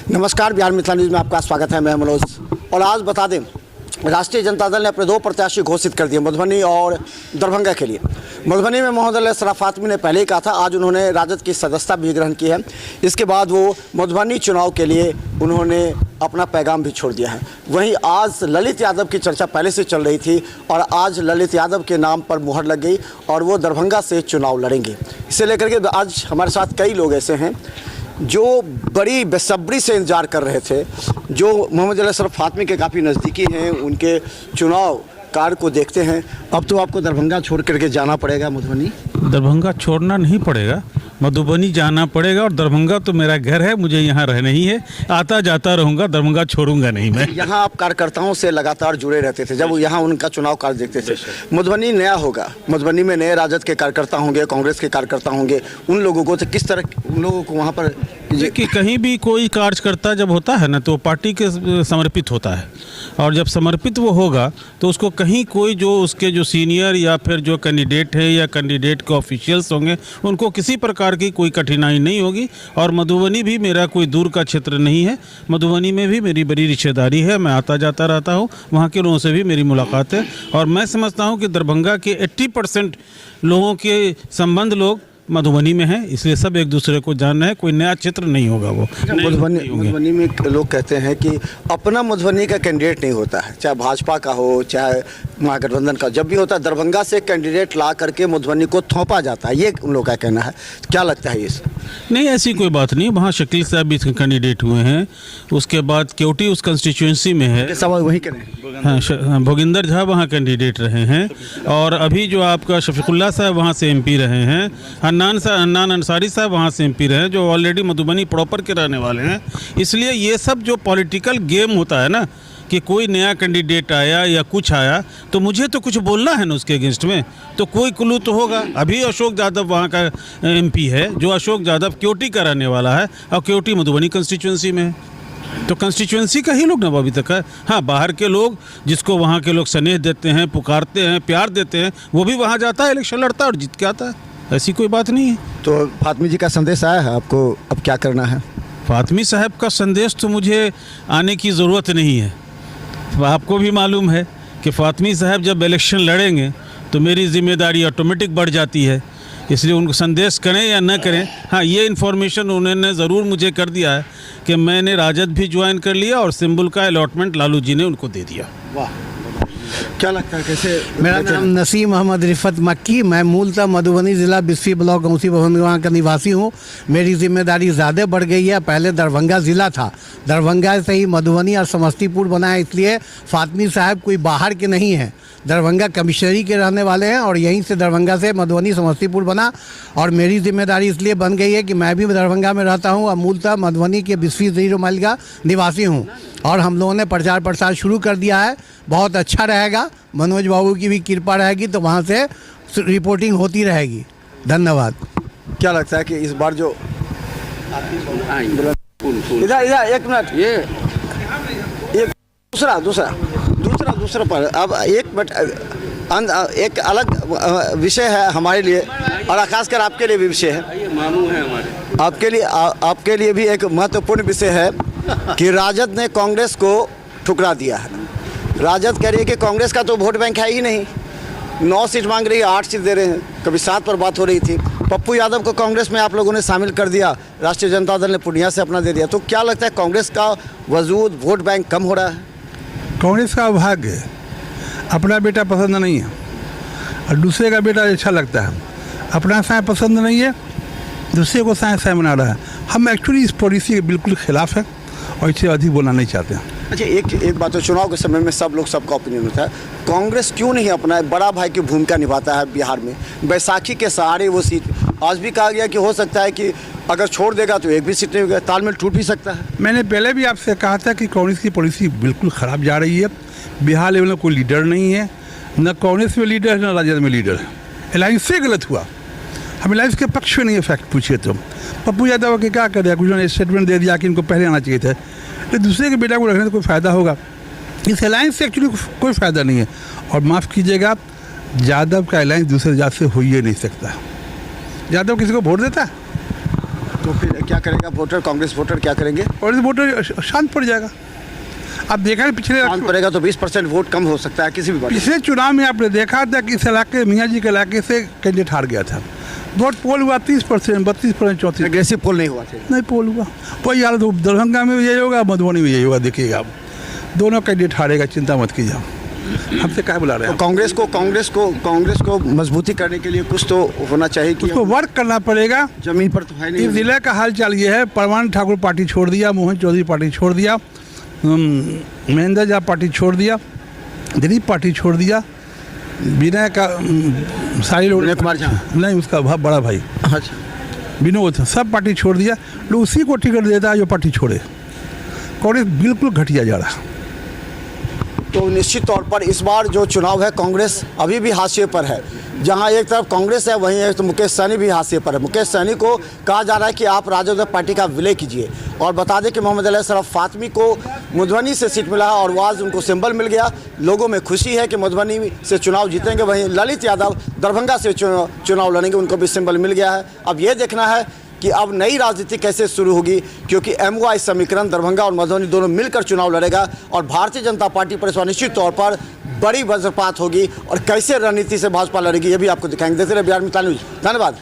नमस्कार, बिहार मिथिला न्यूज़ में आपका स्वागत है। मैं मनोज। और आज बता दें, राष्ट्रीय जनता दल ने अपने 2 प्रत्याशी घोषित कर दिए मधुबनी और दरभंगा के लिए। मधुबनी में मोहम्मद अशरफ फातमी ने पहले ही कहा था, आज उन्होंने राजद की सदस्यता भी ग्रहण की है। इसके बाद वो मधुबनी चुनाव के लिए उन्होंने अपना पैगाम भी छोड़ दिया है। वहीं आज ललित यादव की चर्चा पहले से चल रही थी और आज ललित यादव के नाम पर मुहर लग गई और वो दरभंगा से चुनाव लड़ेंगे। इसे लेकर के आज हमारे साथ कई लोग ऐसे हैं जो बड़ी बेसब्री से इंतजार कर रहे थे, जो मोहम्मद अशरफ फातमी के काफ़ी नज़दीकी हैं, उनके चुनाव कार्य को देखते हैं। अब तो आपको दरभंगा छोड़ करके जाना पड़ेगा मधुबनी। दरभंगा छोड़ना नहीं पड़ेगा, मधुबनी जाना पड़ेगा। और दरभंगा तो मेरा घर है, मुझे यहाँ रहना ही है, आता जाता रहूँगा, दरभंगा छोड़ूंगा नहीं मैं। यहाँ आप कार्यकर्ताओं से लगातार जुड़े रहते थे, जब वो यहाँ उनका चुनाव कार्य देखते थे। मधुबनी नया होगा, मधुबनी में नए राजद के कार्यकर्ता होंगे, कांग्रेस के कार्यकर्ता होंगे, उन लोगों को तो किस तरह उन लोगों को वहाँ पर कि कहीं भी कोई कार्यकर्ता जब होता है ना तो पार्टी के समर्पित होता है, और जब समर्पित वो होगा तो उसको कहीं कोई जो उसके जो सीनियर या फिर जो कैंडिडेट है या कैंडिडेट के ऑफिशियल्स होंगे उनको किसी प्रकार की कोई कठिनाई नहीं होगी। और मधुबनी भी मेरा कोई दूर का क्षेत्र नहीं है, मधुबनी में भी मेरी बड़ी रिश्तेदारी है, मैं आता जाता रहता हूँ, वहाँ के लोगों से भी मेरी मुलाकात है। और मैं समझता हूँ कि दरभंगा के 80% लोगों के संबंध लोग मधुबनी में है, इसलिए सब एक दूसरे को जान रहे हैं। कोई नया चित्र नहीं होगा वो। मधुबनी में लोग कहते हैं कि अपना मधुबनी का कैंडिडेट नहीं होता है, चाहे भाजपा का हो चाहे महागठबंधन का, जब भी होता है दरभंगा से कैंडिडेट ला करके मधुबनी को थोपा जाता है, ये उन लोगों का कहना है। क्या लगता है इस? नहीं, ऐसी कोई बात नहीं। वहाँ शकील साहब भी कैंडिडेट हुए हैं, उसके बाद केवटी उस कंस्टिट्यूंसी में है, सवाल वही करें। हाँ, भोगिंदर झा वहाँ कैंडिडेट रहे हैं, और अभी जो आपका शफीकुल्ला साहब वहाँ से एमपी रहे हैं, हन्नान अंसारी साहब वहाँ से एमपी रहे हैं, जो ऑलरेडी मधुबनी प्रॉपर के रहने वाले हैं। इसलिए ये सब जो पॉलिटिकल गेम होता है ना, कि कोई नया कैंडिडेट आया या कुछ आया तो मुझे तो कुछ बोलना है ना उसके अगेंस्ट में, तो कोई क्लू तो होगा। अभी अशोक यादव वहाँ का एमपी है, जो अशोक यादव केवटी का रहने वाला है, और केवटी मधुबनी कंस्टिट्यूंसी में है, तो कंस्टिट्यूंसी का ही लोग ना अभी तक है। हाँ, बाहर के लोग जिसको वहाँ के लोग स्नेह देते हैं, पुकारते हैं, प्यार देते हैं, वो भी वहाँ जाता है, इलेक्शन लड़ता है और जीत के आता है। ऐसी कोई बात नहीं है। तो फातमी जी का संदेश आया है आपको, अब क्या करना है? फातमी साहब का संदेश तो मुझे आने की ज़रूरत नहीं है। आपको भी मालूम है कि फातमी साहब जब इलेक्शन लड़ेंगे तो मेरी जिम्मेदारी ऑटोमेटिक बढ़ जाती है, इसलिए उनको संदेश करें या न करें, हाँ ये इन्फॉर्मेशन उन्होंने ज़रूर मुझे कर दिया है कि मैंने राजद भी ज्वाइन कर लिया और सिंबल का अलॉटमेंट लालू जी ने उनको दे दिया। वाह, क्या लगता है कैसे? मेरा नाम नसीम मोहम्मद रिफत मक्की, मैं मूलतः मधुबनी ज़िला बिस्फी ब्लॉक गौसी भवन का निवासी हूँ। मेरी जिम्मेदारी ज़्यादा बढ़ गई है। पहले दरभंगा ज़िला था, दरभंगा से ही मधुबनी और समस्तीपुर बना है, इसलिए फातमी साहब कोई बाहर के नहीं हैं, दरभंगा कमिश्नरी के रहने वाले हैं, और यहीं से दरभंगा से मधुबनी समस्तीपुर बना। और मेरी जिम्मेदारी इसलिए बन गई है कि मैं भी दरभंगा में रहता हूँ और मूलतः मधुबनी के बिस्फी 0 माइल का निवासी हूँ। और हम लोगों ने प्रचार प्रसार शुरू कर दिया है, बहुत अच्छा रहेगा। मनोज बाबू की भी कृपा रहेगी तो वहाँ से रिपोर्टिंग होती रहेगी। धन्यवाद। क्या लगता है कि इस बार जो इधर एक मिनट, ये दूसरा पर अब एक मिनट, एक अलग विषय है हमारे लिए और खासकर आपके लिए भी विषय है। मामू है हमारे, आपके लिए भी एक महत्वपूर्ण विषय है कि राजद ने कांग्रेस को ठुकरा दिया है। राजद कह रही है कि कांग्रेस का तो वोट बैंक है ही नहीं, 9 सीट मांग रही है, 8 सीट दे रहे हैं, कभी 7 पर बात हो रही थी। पप्पू यादव को कांग्रेस में आप लोगों ने शामिल कर दिया, राष्ट्रीय जनता दल ने पूर्णिया से अपना दे दिया। तो क्या लगता है कांग्रेस का वजूद, वोट बैंक कम हो रहा है? कांग्रेस का भाग्य है, अपना बेटा पसंद नहीं है और दूसरे का बेटा अच्छा लगता है। अपना साय पसंद नहीं है, दूसरे को साय बना रहा है। हम एक्चुअली इस पॉलिसी के बिल्कुल खिलाफ है और इससे अधिक बोलना नहीं चाहते हैं। अच्छा, एक बात तो चुनाव के समय में सब लोग सबका ओपिनियन होता है, कांग्रेस क्यों नहीं अपना बड़ा भाई की भूमिका निभाता है बिहार में? बैसाखी के सहारे वो सीट, आज भी कहा गया कि हो सकता है कि अगर छोड़ देगा तो एक भी सीट नहीं होगा, तालमेल टूट भी सकता है। मैंने पहले भी आपसे कहा था कि कांग्रेस की पॉलिसी बिल्कुल ख़राब जा रही है। बिहार लेवल में कोई लीडर नहीं है, न कांग्रेस में लीडर है न राजद में लीडर है। अलायंस से गलत हुआ, हम अलायंस के पक्ष में नहीं है। फैक्ट पूछिए तो पप्पू यादव के क्या कर दिया, कुछ ने स्टेटमेंट दे दिया कि इनको पहले आना चाहिए था, तो दूसरे के बेटा को रखने से कोई फ़ायदा होगा? इस अलायंस से एक्चुअली कोई फ़ायदा नहीं है। और माफ़ कीजिएगा, यादव का अलायंस दूसरे जात से हो ही नहीं सकता। यादव किसी को वोट देता है? तो फिर क्या करेगा वोटर, कांग्रेस वोटर क्या करेंगे? और वोटर शांत पड़ जाएगा। अब देखा है पिछले शांत पड़ेगा तो 20% वोट कम हो सकता है किसी भी पार्टी। पिछले चुनाव में आपने देखा था कि इस इलाके, मियाँ जी के इलाके से कैंडिडेट हार गया था। वोट पोल हुआ 30%, 32%, 34%। एग्रेसिव पोल नहीं हुआ थे। नहीं पोल हुआ। वही यार, तो दरभंगा में भी यही होगा, मधुबनी में यही होगा। देखिएगा आप, दोनों कैंडिडेट हारेगा, चिंता मत कीजिए आप। हमसे क्या बुला रहे तो हैं? कांग्रेस को मजबूती करने के लिए कुछ तो होना चाहिए कि उसको वर्क करना पड़ेगा। जमीन पर तो है इस नहीं। जिले का हाल चाल ये है, परमान ठाकुर पार्टी छोड़ दिया, मोहन चौधरी पार्टी छोड़ दिया, महेंद्र झा पार्टी छोड़ दिया, दिलीप पार्टी छोड़ दिया, विनय का सारी लोग, विनय कुमार झा नहीं उसका बड़ा भाई अच्छा विनोद, सब पार्टी छोड़ दिया। लोग उसी को टिकट देता है जो पार्टी छोड़े। कांग्रेस बिल्कुल घटिया जा रहा। तो निश्चित तौर पर इस बार जो चुनाव है कांग्रेस अभी भी हाशिए पर है। जहां एक तरफ कांग्रेस है वहीं एक तो मुकेश सहनी भी हाशिए पर है। मुकेश सहनी को कहा जा रहा है कि आप राजद पार्टी का विलय कीजिए। और बता दें कि मोहम्मद अली शरफ फातमी को मधुबनी से सीट मिला है और वो आज उनको सिंबल मिल गया। लोगों में खुशी है कि मधुबनी से चुनाव जीतेंगे। वहीं ललित यादव दरभंगा से चुनाव लड़ेंगे, उनको भी सिंबल मिल गया है। अब ये देखना है कि अब नई राजनीति कैसे शुरू होगी, क्योंकि MY समीकरण दरभंगा और मधुबनी दोनों मिलकर चुनाव लड़ेगा और भारतीय जनता पार्टी पर इस बार निश्चित तौर पर बड़ी वज्रपात होगी। और कैसे रणनीति से भाजपा लड़ेगी ये भी आपको दिखाएंगे। देखते रहिए बिहार मित्र न्यूज़। धन्यवाद।